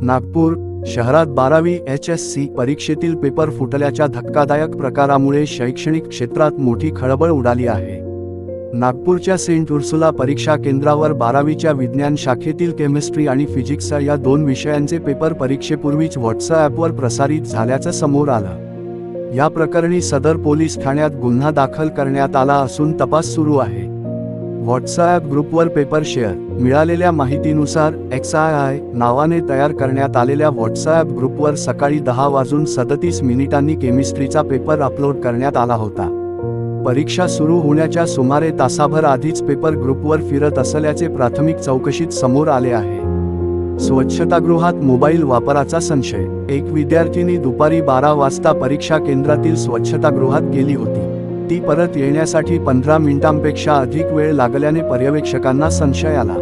नागपूर शहरात 12वी HSC परीक्षेतील पेपर फुटल्याच्या धक्कादायक प्रकारामुळे शैक्षणिक क्षेत्रात मोठी खळबळ उडाली आहे. नागपूरच्या सेंट उर्सुला परीक्षा केंद्रावर 12वीच्या विज्ञान शाखेतील केमिस्ट्री आणि फिजिक्स या दोन विषयांचे पेपर परीक्षेपूर्वीच व्हॉट्सॲपवर प्रसारित झाल्याचं समोर आलं. या प्रकरणी सदर पोलीस ठाण्यात गुन्हा दाखल करण्यात आला असून तपास सुरू आहे. व्हॉट्सॲप ग्रुपवर पेपर शेअर मिळालेल्या माहितीनुसार XII नावाने तयार करण्यात आलेल्या व्हॉट्सॲप ग्रुपवर सकाळी 10:37 केमिस्ट्रीचा पेपर अपलोड करण्यात आला होता. परीक्षा सुरू होण्याच्या सुमारे तासाभर आधीच पेपर ग्रुपवर फिरत असल्याचे प्राथमिक चौकशीत समोर आले आहे. स्वच्छतागृहात मोबाईल वापराचा संशय. एक विद्यार्थिनी दुपारी 12 वाजता परीक्षा केंद्रातील स्वच्छतागृहात गेली होती. ती परत येण्यासाठी 15 मिनिटांपेक्षा अधिक वेळ लागल्याने पर्यवेक्षकांना संशय आला.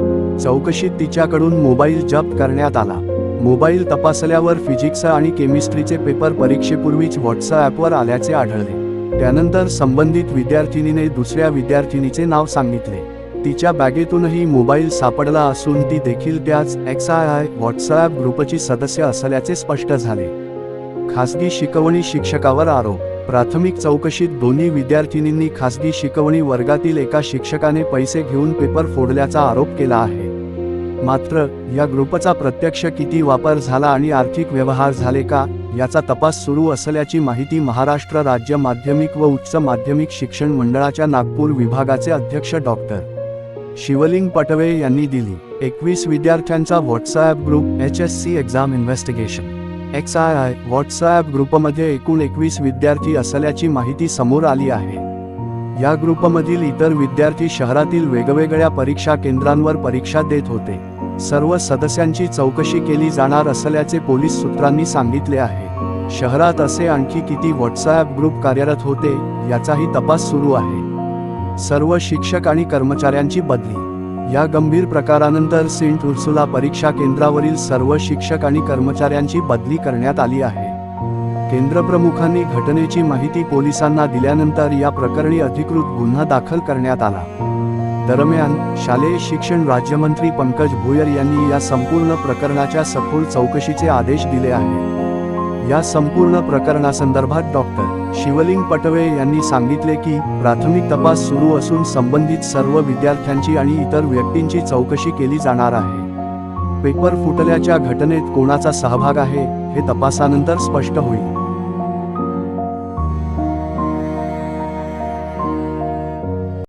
चौकशीत तिच्याकडून मोबाईल जप्त करण्यात आला. मोबाईल तपासल्यावर फिजिक्स आणि केमिस्ट्रीचे पेपर परीक्षेपूर्वीच व्हॉट्सॲपवर आल्याचे आढळले. त्यानंतर संबंधित विद्यार्थिनीने दुसऱ्या विद्यार्थिनीचे नाव सांगितले. तिच्या बॅगेतूनही मोबाईल सापडला असून ती देखील त्याच XII व्हॉट्सॲप ग्रुपची सदस्य असल्याचे स्पष्ट झाले. खासगी शिकवणी शिक्षकावर आरोप. प्राथमिक चौकशीत दोन्ही विद्यार्थिनींनी खासगी शिकवणी वर्गातील एका शिक्षकाने पैसे घेऊन पेपर फोडल्याचा आरोप केला आहे. मात्र या ग्रुपचा प्रत्यक्ष किती वापर झाला आणि आर्थिक व्यवहार झाले का याचा तपास सुरू असल्याची माहिती महाराष्ट्र राज्य माध्यमिक व उच्च माध्यमिक शिक्षण मंडळाच्या नागपूर विभागाचे अध्यक्ष डॉक्टर शिवलिंग पटवे यांनी दिली. 21 विद्यार्थ्यांचा WhatsApp group HSC exam investigation. XII WhatsApp ग्रुपमध्ये एकूण 21 विद्यार्थी असल्याची माहिती समोर आली आहे. या ग्रुपमधील इतर विद्यार्थी शहरातील वेगवेगळ्या परीक्षा केंद्रांवर परीक्षा देत होते. सर्व सदस्यांची चौकशी केली जाणार असल्याचे पोलीस सूत्रांनी सांगितले आहे. शहरात असे आणखी किती व्हॉट्सॲप ग्रुप कार्यरत होते याचाही तपास सुरू आहे. सर्व शिक्षक आणि कर्मचाऱ्यांची बदली. या गंभीर प्रकारानंतर सेंट उर्सुला परीक्षा केंद्रावरील सर्व शिक्षक आणि कर्मचाऱ्यांची बदली करण्यात आली आहे. केंद्रप्रमुखांनी घटनेची माहिती पोलिसांना दिल्यानंतर या प्रकरणी अधिकृत गुन्हा दाखल करण्यात आला. दरम्यान शालेय शिक्षण राज्यमंत्री पंकज भुयर यांनी या संपूर्ण प्रकरणाच्या सखोल चौकशीचे आदेश दिले आहेत. या संपूर्ण प्रकरणासंदर्भात डॉक्टर शिवलिंग पटवे यांनी सांगितले की प्राथमिक तपास सुरू असून संबंधित सर्व विद्यार्थ्यांची आणि इतर व्यक्तींची चौकशी केली जाणार आहे. पेपर फुटल्याच्या घटनेत कोणाचा सहभाग आहे हे तपासानंतर स्पष्ट होईल.